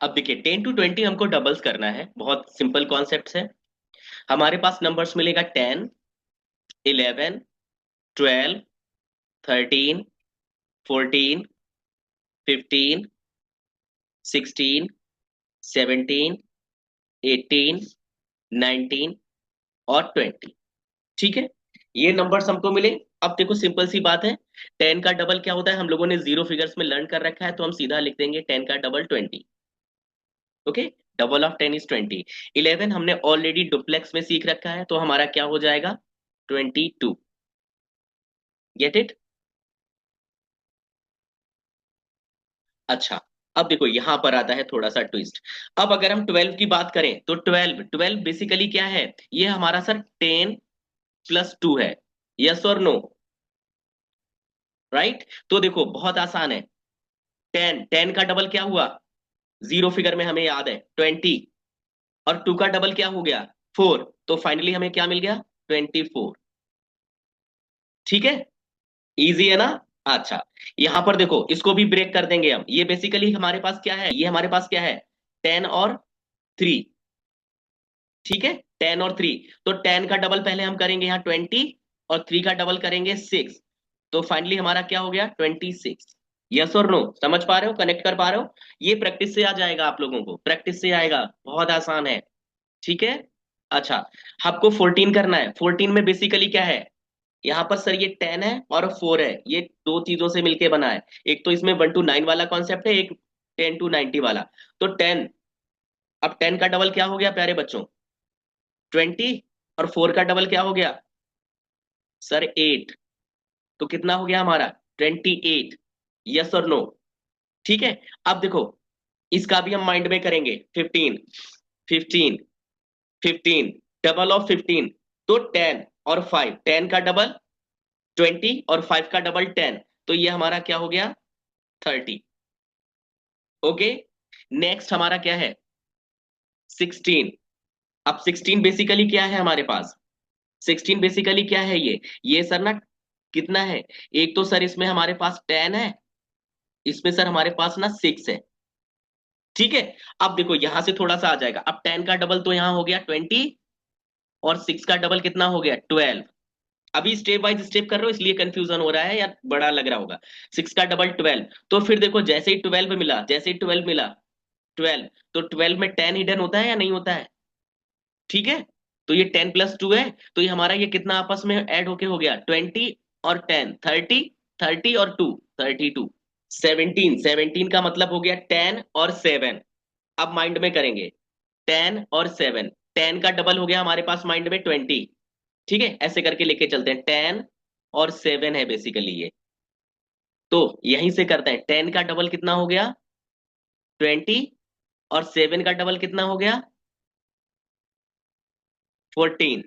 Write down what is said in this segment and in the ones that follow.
अब देखिए 10 to 20 हमको डबल्स करना है, बहुत सिंपल कॉन्सेप्ट है। हमारे पास नंबर्स मिलेगा 10, 11, 12, 13, 14, 15, 16, 17, 18, 19 और 20। ठीक है, ये नंबर्स हमको मिले। अब देखो सिंपल सी बात है, 10 का डबल क्या होता है, हम लोगों ने जीरो फिगर्स में लर्न कर रखा है, तो हम सीधा लिख देंगे 10 का double 20। Okay, double of 10 is 20। 11 हमने ऑलरेडी डुप्लेक्स में सीख रखा है, तो हमारा क्या हो जाएगा, 22। Get it. अच्छा, अब देखो यहां पर आता है थोड़ा सा ट्विस्ट। अब अगर हम 12 की बात करें तो 12 बेसिकली क्या है, ये हमारा सर 10 + 2 है। यस और नो? राइट। तो देखो बहुत आसान है, 10 का डबल क्या हुआ, जीरो फिगर में हमें याद है 20, और 2 का डबल क्या हो गया, 4। तो फाइनली हमें क्या मिल गया, 24। ठीक है, इजी है ना। अच्छा, यहां पर देखो इसको भी ब्रेक कर देंगे हम। ये बेसिकली हमारे पास क्या है, ये हमारे पास क्या है, 10 और 3। ठीक है, 10 और 3। तो 10 का डबल पहले हम करेंगे यहाँ 20, और 3 का डबल करेंगे 6। तो फाइनली हमारा क्या हो गया, 26। यस और नो, समझ पा रहे हो, कनेक्ट कर पा रहे हो? ये प्रैक्टिस से आ जाएगा, आप लोगों को प्रैक्टिस से आएगा, बहुत आसान है। ठीक है। अच्छा, आपको 14 करना है। 14 में बेसिकली क्या है, यहाँ पर सर ये 10 है और 4 है, ये दो चीजों से मिलके बना है। एक तो इसमें 1 to 9 वाला कॉन्सेप्ट है, एक 10 to 90 वाला। तो 10, अब 10 का डबल क्या हो गया प्यारे बच्चों, 20, और 4 का डबल क्या हो गया सर, 8। तो कितना हो गया हमारा, 28। यस और नो? ठीक है। अब देखो इसका भी हम माइंड में करेंगे, 15, 15, 15, डबल ऑफ 15। तो 10 और 5, 10 का डबल 20, और 5 का डबल 10। तो ये हमारा क्या हो गया, 30। ओके, नेक्स्ट हमारा क्या है, 16। अब 16 बेसिकली क्या है हमारे पास, 16 बेसिकली क्या है ये सर ना, कितना है, एक तो सर इसमें हमारे पास 10 है, इसमें सर हमारे पास ना 6 है। ठीक है, अब देखो यहां से थोड़ा सा आ जाएगा। अब 10 का डबल तो यहां हो गया 20, और 6 का डबल कितना हो गया, 12। अभी स्टेप बाय स्टेप कर रहे हो इसलिए कंफ्यूजन हो रहा है या बड़ा लग रहा होगा। 6 का डबल 12। तो फिर देखो जैसे ही 12 मिला, जैसे ही 12 मिला, 12, तो 12 में 10 हिडन होता है या नहीं होता है? ठीक है, तो ये 10 + 2 है, तो ये हमारा ये कितना आपस में ऐड होके हो गया, 20 और 10, 30, 30 और 2, 32। 17 का मतलब हो गया 10 और 7। अब माइंड में करेंगे, 10 और 7, 10 का डबल हो गया हमारे पास माइंड में 20। ठीक है, ऐसे करके लेके चलते हैं, 10 और 7 है बेसिकली ये। तो यहीं से करते हैं, 10 का डबल कितना हो गया, 20, और 7 का डबल कितना हो गया, 14।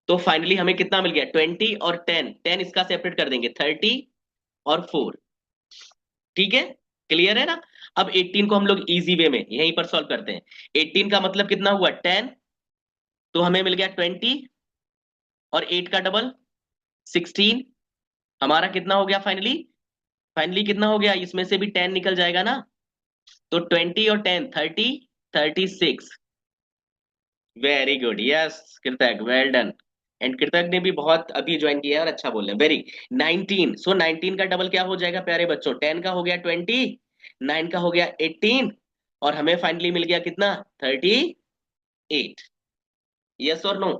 तो फाइनली हमें कितना मिल गया, 20 और 10, 10 इसका सेपरेट कर देंगे, 30 और 4। ठीक है, क्लियर है ना। अब 18 को हम लोग इजी वे में यहीं पर सॉल्व करते हैं। 18 का मतलब कितना हुआ, 10। तो हमें मिल गया 20, और 8 का डबल 16। हमारा कितना हो गया फाइनली, फाइनली कितना हो गया, इसमें से भी 10 निकल जाएगा ना। तो 20 और 10, 30, 36। Very good, yes Kritak, well done. And Kritak ने भी बहुत अभी ज्वाइन किया है और अच्छा बोल रहे हैं, वेरी। 19, सो 19 का डबल क्या हो जाएगा प्यारे बच्चों, 10 का हो गया 20, 9 का हो गया 18, और हमें फाइनली मिल गया कितना, 38। यस और नो?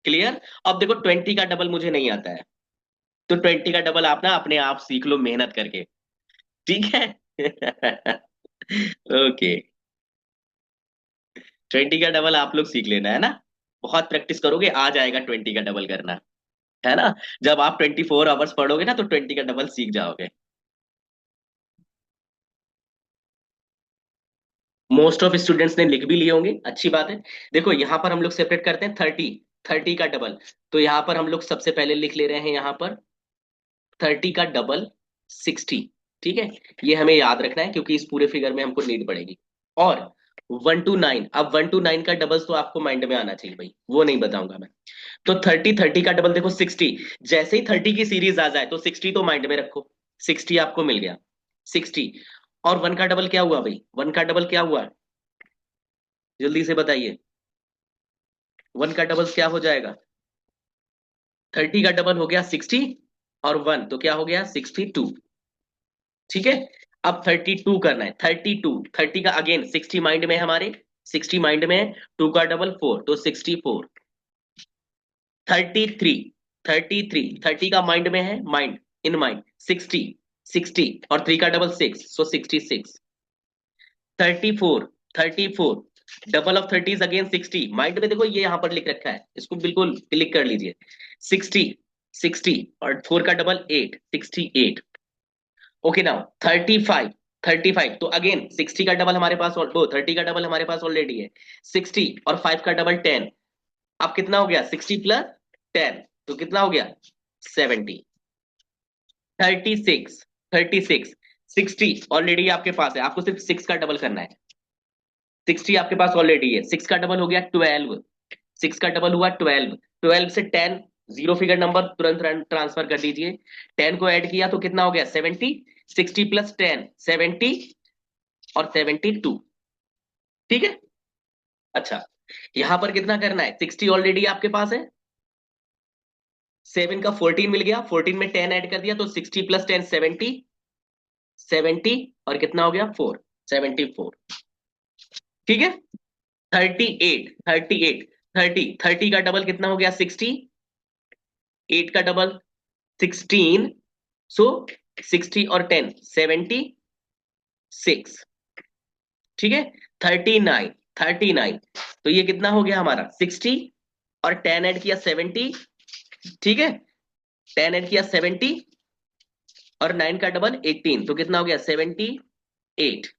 क्लियर। अब देखो 20 का डबल मुझे नहीं आता है, तो 20 का डबल आप ना अपने आप सीख लो मेहनत करके। ठीक है। ओके, 20 का डबल आप लोग सीख लेना है ना, बहुत प्रैक्टिस करोगे आ जाएगा 20 का डबल करना, है ना। जब आप 24 आवर्स पढ़ोगे ना तो 20 का डबल सीख जाओगे। मोस्ट ऑफ स्टूडेंट्स ने लिख भी लिए होंगे, अच्छी बात है। देखो यहाँ पर हम लोग सेपरेट करते हैं, 30, 30 का डबल। तो यहाँ पर हम लोग सबसे पहले लिख ले रहे हैं यहाँ पर 30 का डबल 60। ठीक है, ये हमें याद रखना है क्योंकि इस पूरे फिगर में हमको नीड पड़ेगी। और 1 to 9, अब 1 to 9 का डबल तो आपको माइंड में आना चाहिए भाई, वो नहीं बताऊंगा मैं। तो 30, 30 का डबल देखो 60। जैसे ही 30 की सीरीज आ जाए तो 60 तो माइंड में रखो, 60 आपको मिल गया, 60। और 1 का डबल क्या हुआ भाई? 1 का डबल क्या हुआ? जल्दी से बताइए। 1 का डबल क्या हो जाएगा? 30 का डबल हो गया 60, और 1 तो क्या हो गया 62। ठीक है। अब 32 करना है, 32, 30 का अगेन 60 माइंड में है हमारे, 60 माइंड में है, 2 का डबल 4 तो 64। 33, 33, 30 का माइंड में है, माइंड इन माइंड 60, 60 और 3 का double 6 so 66। 34, 34, double of 30 is again 60, mind में देखो ये यहां पर लिख रखा है, इसको बिल्कुल क्लिक कर लीजिए। 60, 60 और 4 का डबल 8, 68। ओके नाउ 35, 35 तो अगेन 60 का डबल हमारे पास, वो 30 का डबल हमारे पास ऑलरेडी है, 60 और 5 का डबल 10। अब कितना हो गया 60 प्लस 10 तो कितना हो गया 70। 36, 36, 60 ऑलरेडी आपके पास है, आपको सिर्फ 6 का डबल करना है। 60 आपके पास ऑलरेडी है, 6 का डबल हो गया 12, 6 का डबल हुआ 12, 12 से 10 जीरो फिगर नंबर तुरंत ट्रांसफर कर दीजिए। 10 को ऐड किया तो कितना हो गया 70, 60 प्लस 10 70 और 72। ठीक है। अच्छा, यहां पर कितना करना है, 60 ऑलरेडी आपके पास है, 7 का 14 मिल गया, 14 में 10 ऐड कर दिया तो 60 प्लस 10 70, 70 और कितना हो गया 4, 74। ठीक है। 38, 38, 30, 30 का डबल कितना हो गया 60, 8 का डबल 16 सो 60 और 10 76। ठीक है। 39, 39 तो ये कितना हो गया हमारा 60 और 10 ऐड किया 70। ठीक है। 10 ऐड किया 70 और 9 का डबल 18 तो कितना हो गया 78।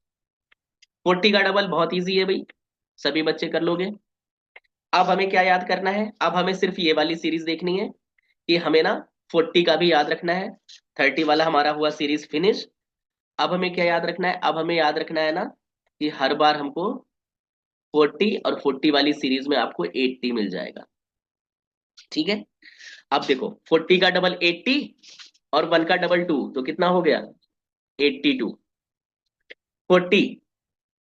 40 का डबल बहुत इजी है भाई, सभी बच्चे कर लोगे। अब हमें क्या याद करना है, अब हमें सिर्फ ये वाली सीरीज देखनी है कि हमें ना 40 का भी याद रखना है। 30 वाला हमारा हुआ सीरीज फिनिश। अब हमें क्या याद रखना है, अब हमें याद रखना है ना कि हर बार हमको 40 और 40 वाली सीरीज में आपको 80 मिल जाएगा। ठीक है। अब देखो 40 का डबल 80 और 1 का डबल 2 तो कितना हो गया 82। 40,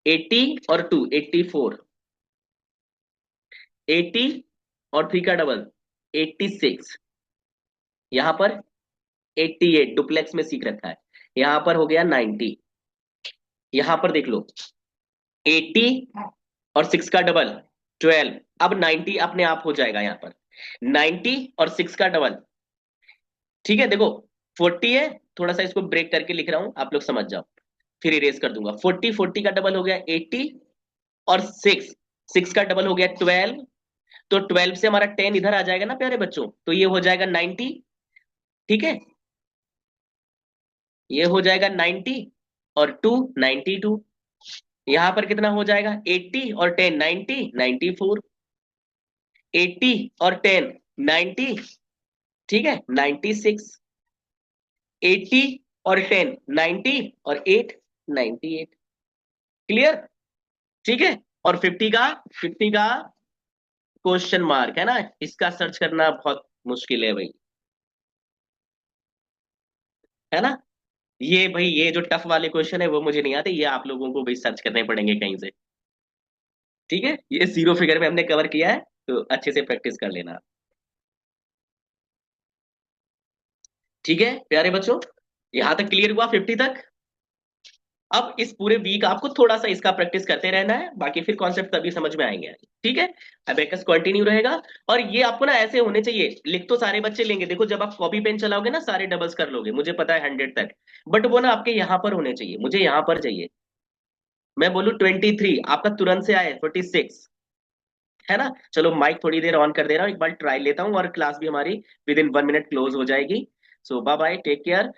80 और 2 84, 80 और 3 का डबल 86। यहां पर 88 डुप्लेक्स में सीख रखा है, यहां पर हो गया 90। यहां पर देख लो 80 और 6 का डबल 12, अब 90 अपने आप हो जाएगा यहां पर, 90 और 6 का डबल। ठीक है। देखो 40 है, थोड़ा सा इसको ब्रेक करके लिख रहा हूं, आप लोग समझ जाओ, फिर इरेज कर दूंगा। 40, 40 का डबल हो गया 80 और 6, 6 का डबल हो गया 12, तो 12 से हमारा 10 इधर आ जाएगा ना प्यारे बच्चों, तो ये हो जाएगा 90। ठीक है। ये हो जाएगा 90 और 2 92। यहां पर कितना हो जाएगा 80 और 10 90, 94। 80 और 10 90। ठीक है 96। 80 और 10 90 और 8 98। क्लियर। ठीक है। और 50 का, 50 का क्वेश्चन मार्क है ना, इसका सर्च करना बहुत मुश्किल है भाई, है ना। ये भाई ये जो टफ वाले क्वेश्चन है वो मुझे नहीं आते, ये आप लोगों को भी सर्च करने पड़ेंगे कहीं से। ठीक है। ये जीरो फिगर में हमने कवर किया है, तो अच्छे से प्रैक्टिस कर लेना। ठीक है प्यारे बच्चों, यहां तक क्लियर हुआ 50 तक। अब इस पूरे वीक आपको थोड़ा सा इसका प्रैक्टिस करते रहना है, बाकी फिर कॉन्सेप्ट तभी समझ में आएंगे। ठीक है। अबेकस कंटिन्यू रहेगा। और ये आपको ना ऐसे होने चाहिए, लिख तो सारे बच्चे लेंगे, देखो जब आप कॉपी पेन चलाओगे ना सारे डबल्स कर लोगे, मुझे पता है 100 तक, बट वो ना आपके यहाँ पर होने चाहिए, मुझे यहाँ पर चाहिए। मैं बोलूँ 23 आपका तुरंत से आए 46, है ना। चलो माइक थोड़ी देर ऑन कर दे रहा हूँ, एक बार ट्राई लेता हूँ, और क्लास भी हमारी विद इन 1 मिनट क्लोज हो जाएगी। सो बाय बाय, टेक केयर।